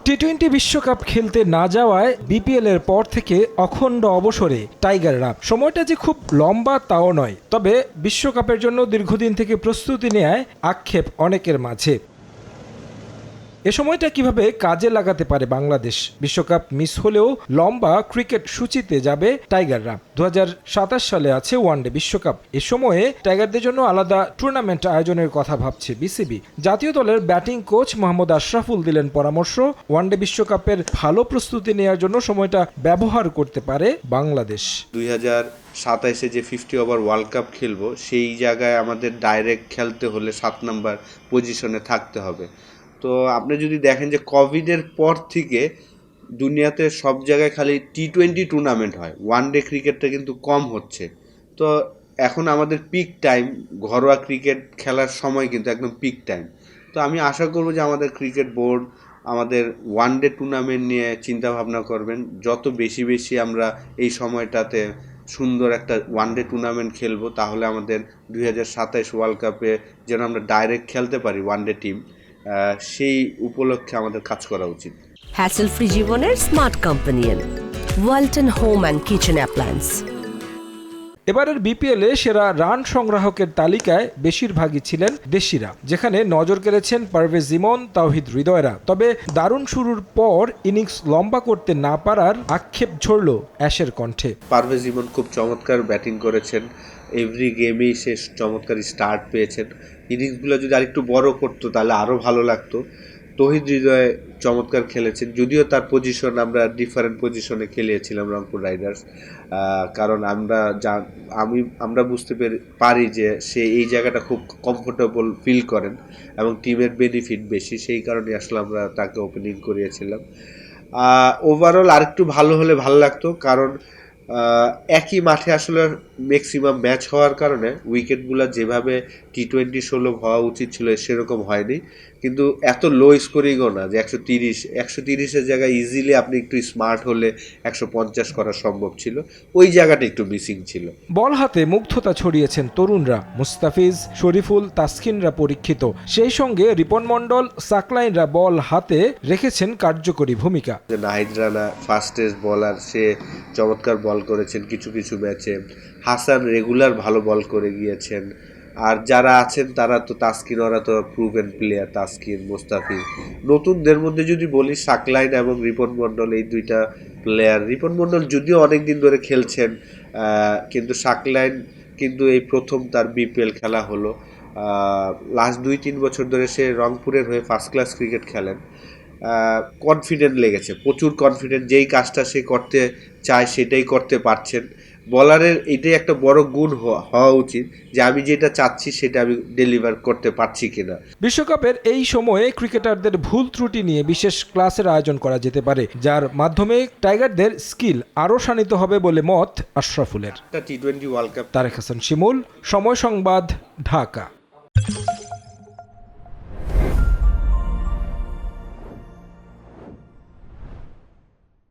টি-20 বিশ্বকাপ খেলতে না যাওয়ায় বিপিএল এর পর থেকে অখণ্ড অবসরে টাইগাররা। সময়টা যে খুব লম্বা তাও নয়, তবে বিশ্বকাপের জন্য দীর্ঘদিন থেকে প্রস্তুতি নেয়ায় আক্ষেপ অনেকের মাঝে। এ সময়টা কিভাবে কাজে লাগাতে পারে বাংলাদেশ? বিশ্বকাপ মিস হলেও লম্বা ক্রিকেট সূচিতে যাবে টাইগাররা। 2027 সালে আছে ওয়ানডে বিশ্বকাপ। এ সময়ে টাইগারদের জন্য আলাদা টুর্নামেন্ট আয়োজনের কথা ভাবছে বিসিবি। জাতীয় দলের ব্যাটিং কোচ মোহাম্মদ আশরাফুল দিলেন পরামর্শ, ওয়ানডে বিশ্বকাপের ভালো প্রস্তুতি নেওয়ার জন্য সময়টা ব্যবহার করতে পারে বাংলাদেশ। 2027-এ যে 50 ওভার ওয়ার্ল্ড কাপ খেলবো, সেই জায়গায় আমাদের ডাইরেক্ট খেলতে হলে 7 নম্বর পজিশনে থাকতে হবে। তো আপনি যদি দেখেন যে কোভিডের পর থেকে দুনিয়াতে সব জায়গায় খালি টি-20 টুর্নামেন্ট হয়, ওয়ানডে ক্রিকেটটা কিন্তু কম হচ্ছে। তো এখন আমাদের পিক টাইম, ঘরোয়া ক্রিকেট খেলার সময় কিন্তু একদম পিক টাইম। তো আমি আশা করব যে আমাদের ক্রিকেট বোর্ড আমাদের ওয়ানডে টুর্নামেন্ট নিয়ে চিন্তা ভাবনা করবেন। যত বেশি বেশি আমরা এই সময়টাতে সুন্দর একটা ওয়ানডে টুর্নামেন্ট খেলবো, তাহলে আমাদের 2027 ওয়ার্ল্ড কাপে যেন আমরা ডাইরেক্ট খেলতে পারি ওয়ানডে টিম, সেই উপলক্ষে আমাদের কাজ করা উচিত। হ্যাসেল ফ্রি জীবনের smart companion Walton home and kitchen appliance. এবারের বিপিএলে সেরা রান সংগ্রাহকের তালিকায় বেশিরভাগই ছিলেন দেশিরা, যেখানে নজর কেড়েছেন পারভেজ ইমন, তাওহিদ হৃদয়রা। তবে দারুণ শুরুর পর ইনিংস লম্বা করতে না পারার আক্ষেপ ঝরল অ্যাশের কণ্ঠে। পারভেজ ইমন খুব চমৎকার ব্যাটিং করেছেন, এভরি গেমেই সে চমৎকার স্টার্ট পেয়েছেন। ইনিংসগুলো যদি আরেকটু বড় করতো তাহলে আরও ভালো লাগতো। তৌহিদ হৃদয় চমৎকার খেলেছেন, যদিও তার পজিশন আমরা ডিফারেন্ট পজিশনে খেলিয়েছিলাম রংপুর রাইডার্স, কারণ আমরা বুঝতে পারি যে সে এই জায়গাটা খুব কমফোর্টেবল ফিল করেন এবং টিমের বেনিফিট বেশি, সেই কারণে আসলে আমরা তাকে ওপেনিং করিয়েছিলাম। ওভারঅল আরেকটু ভালো হলে ভালো লাগতো, কারণ একই মাঠে আসলে ম্যাক্সিমাম ম্যাচ হওয়ার কারণে উইকেটগুলো যেভাবে টি-20 16 হওয়া উচিত ছিল সেরকম হয়নি। কিন্তু এত লো স্কোরিংও না যে 130-130-এর জায়গায় ইজিলি আপনি একটু স্মার্ট হলে 150 করা সম্ভব ছিল, ওই জায়গাটা একটু মিসিং ছিল। বল হাতে মুগ্ধতা ছড়িয়েছেন তরুণরা, মুস্তাফিজ, শরীফুল, তাসকিনরা পরীক্ষিত। সেই সঙ্গে রিপন মণ্ডল, সাকলাইনরা বল হাতে রেখেছেন কার্যকরী ভূমিকা। নাহিদ রানা ফাস্টেস্ট বলার, সে চমৎকার বল করেছেন কিছু কিছু ম্যাচে। হাসান রেগুলার ভালো বল করে গিয়েছেন। আর যারা আছেন তারা তো তাসকিন, ওরা তো প্রুভেন প্লেয়ার, তাসকিন, মুস্তাফিজ। নতুনদের মধ্যে যদি বলি সাকলাইন এবং রিপন মণ্ডল, এই দুইটা প্লেয়ার। রিপন মণ্ডল যদিও অনেক দিন ধরে খেলছেন, কিন্তু সাকলাইন কিন্তু এই প্রথম তার বিপিএল খেলা হলো। লাস্ট 2-3 বছর ধরে সে রংপুরের হয়ে ফার্স্ট ক্লাস ক্রিকেট খেলেন। কনফিডেন্ট লেগেছে, প্রচুর কনফিডেন্ট, যেই কাজটা সে করতে চায় সেটাই করতে পারছেন। বলারের এটাই একটা বড় গুণ হওয়া উচিত যে আমি যেটা চাচ্ছি সেটা আমি ডেলিভার করতে পারছি কিনা। বিশ্বকাপের এই সময়ে ক্রিকেটারদের ভুল ত্রুটি নিয়ে বিশেষ ক্লাসের আয়োজন করা যেতে পারে, যার মাধ্যমে টাইগারদের স্কিল আরও শানিত হবে বলে মত আশরাফুলের। টি-20 ওয়ার্ল্ড কাপ। তারেক হাসান শিমুল, সময় সংবাদ, ঢাকা।